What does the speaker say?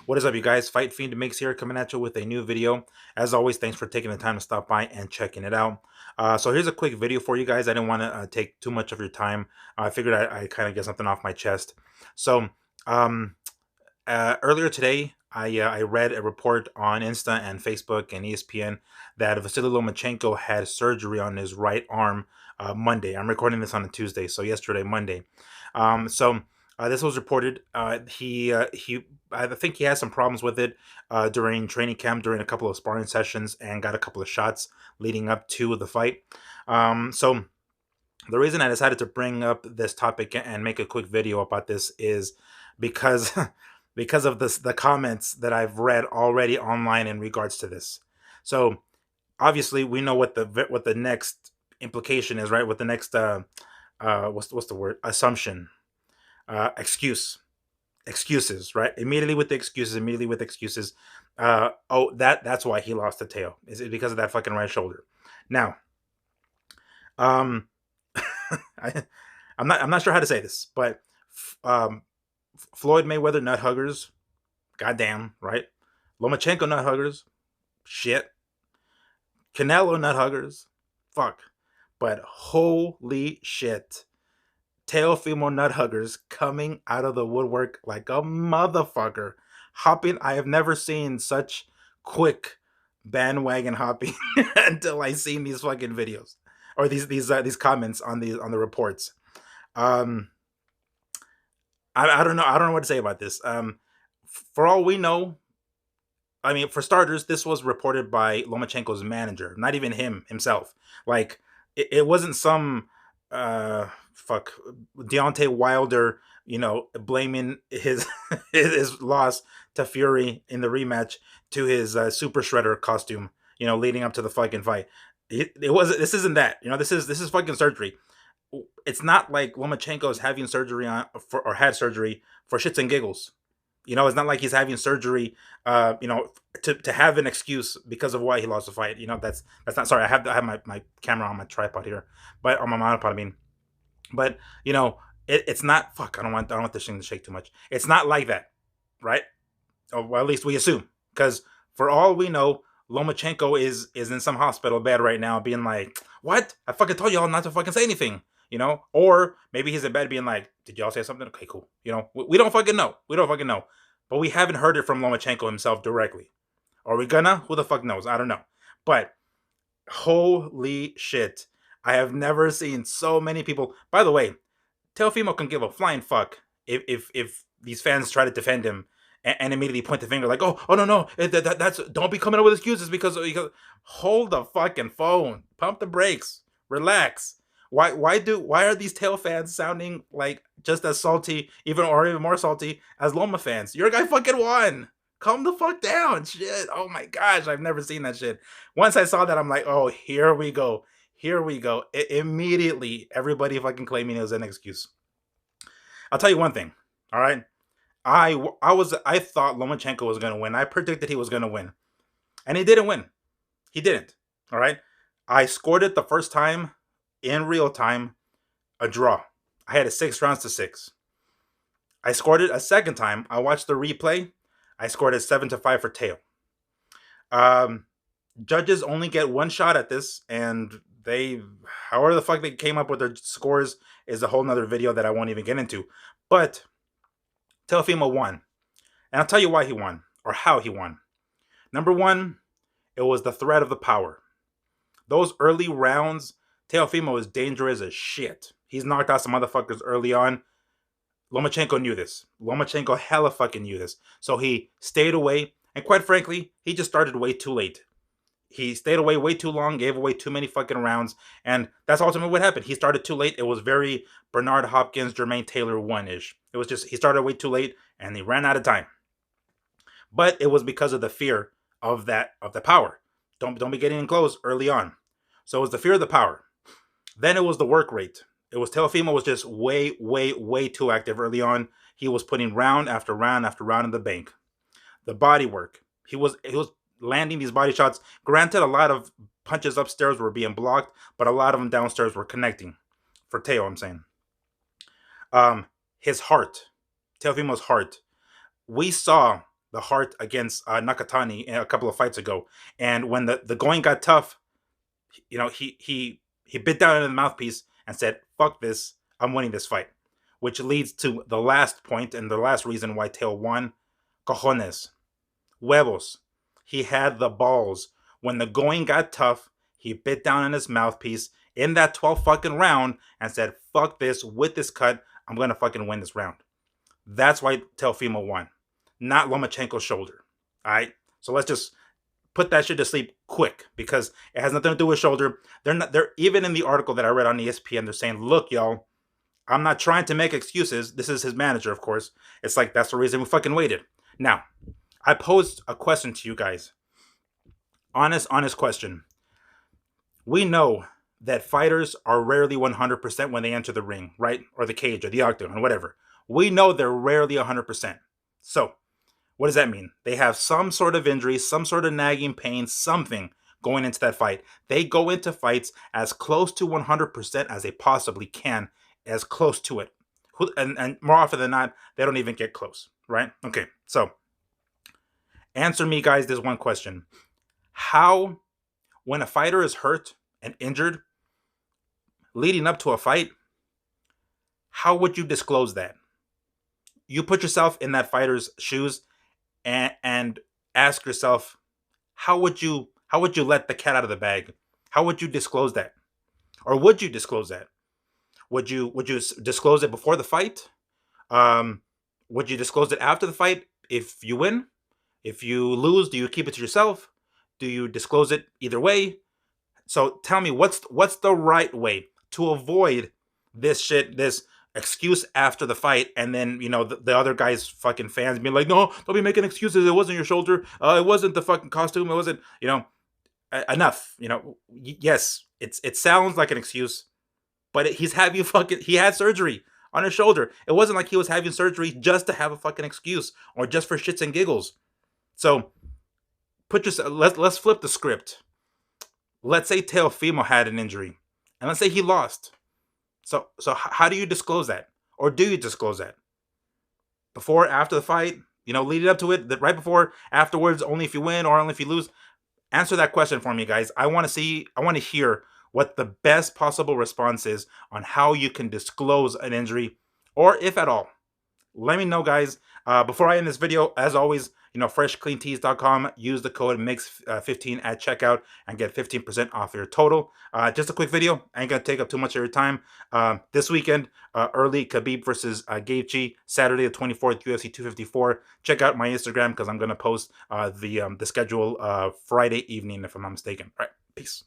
What is up, you guys? Fight Fiend Mix here, coming at you with a new video. As always, thanks for taking the time to stop by and checking it out. So here's a quick video for you guys. I didn't want to take too much of your time. I figured I kind of get something off my chest. So um, earlier today, I read a report on Insta and Facebook and ESPN that Vasiliy Lomachenko had surgery on his right arm Monday. I'm recording this on a Tuesday, so yesterday, Monday. This was reported. I think he had some problems with it during training camp, during a couple of sparring sessions, and got a couple of shots leading up to the fight. So the reason I decided to bring up this topic and make a quick video about this is because because of the comments that I've read already online in regards to this. So obviously we know what the next implication is, right? What the next what's the word, assumption, excuses, right? Immediately with the excuses. Oh, that's why he lost to Teo. Is it because of that fucking right shoulder? Now, um, I'm not sure how to say this, but Floyd Mayweather nut huggers, goddamn right. Lomachenko nut huggers, shit. Canelo nut huggers, fuck. But holy shit, Teofimo nut huggers coming out of the woodwork like a motherfucker, hopping. I have never seen such quick bandwagon hopping until I seen these fucking videos or these comments on the reports. Um, I don't know. I don't know what to say about this. For all we know, I mean, for starters, this was reported by Lomachenko's manager, not even himself. Like, it wasn't some fuck Deontay Wilder, blaming his his loss to Fury in the rematch to his Super Shredder costume, leading up to the fucking fight. It wasn't. This isn't that. This is fucking surgery. It's not like Lomachenko is having surgery or had surgery for shits and giggles. It's not like he's having surgery, to have an excuse because of why he lost the fight. That's not. Sorry, I have my camera on my tripod here, but on my monopod. I mean, but it's not. Fuck. I don't want this thing to shake too much. It's not like that, right? Or well, at least we assume, because for all we know, Lomachenko is in some hospital bed right now, being like, "What? I fucking told y'all not to fucking say anything." Or maybe he's in bed being like, "Did y'all say something?" Okay, cool. We don't fucking know. We don't fucking know. But we haven't heard it from Lomachenko himself directly. Are we gonna? Who the fuck knows? I don't know. But holy shit. I have never seen so many people. By the way, Teofimo can give a flying fuck if these fans try to defend him and immediately point the finger like, oh no no, that's don't be coming up with excuses because hold the fucking phone, pump the brakes, relax. Why are these tail fans sounding like just as salty, even more salty as Loma fans? Your guy fucking won. Calm the fuck down. Shit. Oh my gosh, I've never seen that shit. Once I saw that, I'm like, oh, here we go. Here we go. Immediately, everybody fucking claiming it was an excuse. I'll tell you one thing. All right. I thought Lomachenko was gonna win. I predicted he was gonna win, and he didn't win. He didn't. All right. I scored it the first time in real time, a draw. I had it 6 rounds to 6. I scored it a second time. I watched the replay. I scored it 7-5 for Teo. Judges only get one shot at this, and however the fuck they came up with their scores is a whole nother video that I won't even get into. But Teofimo won. And I'll tell you why he won, or how he won. Number one, it was the threat of the power. Those early rounds, Teofimo is dangerous as shit. He's knocked out some motherfuckers early on. Lomachenko knew this. Lomachenko hella fucking knew this. So he stayed away, and quite frankly, he just started way too late. He stayed away way too long, gave away too many fucking rounds, and that's ultimately what happened. He started too late. It was very Bernard Hopkins, Jermaine Taylor one-ish. It was just he started way too late, and he ran out of time. But it was because of the fear of the power. Don't be getting in close early on. So it was the fear of the power. Then it was the work rate. It was Teofimo was just way, way, way too active early on. He was putting round after round after round in the bank. The body work. He was landing these body shots. Granted, a lot of punches upstairs were being blocked, but a lot of them downstairs were connecting. For Teo, I'm saying. His heart. Teofimo's heart. We saw the heart against Nakatani a couple of fights ago. And when the going got tough, he bit down in the mouthpiece and said, "Fuck this, I'm winning this fight," which leads to the last point and the last reason why Teo won: cojones, huevos. He had the balls. When the going got tough, he bit down in his mouthpiece in that 12th fucking round and said, "Fuck this, with this cut, I'm gonna fucking win this round." That's why Teofimo won, not Lomachenko's shoulder. All right, so let's just put that shit to sleep quick, because it has nothing to do with shoulder. They're even in the article that I read on ESPN. They're saying, "Look, y'all, I'm not trying to make excuses." This is his manager, of course. It's like, that's the reason we fucking waited. Now, I posed a question to you guys. Honest question. We know that fighters are rarely 100% when they enter the ring, right? Or the cage or the octagon, whatever. We know they're rarely 100%. So, what does that mean? They have some sort of injury, some sort of nagging pain, something going into that fight. They go into fights as close to 100% as they possibly can, as close to it. And more often than not, they don't even get close, right? Okay, so answer me, guys, this one question. How, when a fighter is hurt and injured leading up to a fight, how would you disclose that? You put yourself in that fighter's shoes and ask yourself, how would you let the cat out of the bag? How would you disclose that? Or would you disclose that? Would you disclose it before the fight? Would you disclose it after the fight if you win? If you lose, do you keep it to yourself? Do you disclose it either way? So tell me, what's the right way to avoid this shit, this excuse after the fight, and then the other guy's fucking fans being like, "No, don't be making excuses. It wasn't your shoulder. It wasn't the fucking costume. It wasn't enough." Yes, it sounds like an excuse, but he had surgery on his shoulder. It wasn't like he was having surgery just to have a fucking excuse or just for shits and giggles. So let's flip the script. Let's say Teofimo had an injury, and let's say he lost. So how do you disclose that? Or do you disclose that? Before, after the fight, leading up to it, right before, afterwards, only if you win or only if you lose? Answer that question for me, guys. I want to hear what the best possible response is on how you can disclose an injury, or if at all. Let me know, guys. Before I end this video, as always, freshcleantees.com. Use the code MIX15 at checkout and get 15% off your total. Just a quick video. I ain't gonna take up too much of your time. This weekend, early Khabib versus Gaethje. Saturday the 24th, UFC 254. Check out my Instagram because I'm gonna post the schedule Friday evening, if I'm not mistaken. All right, peace.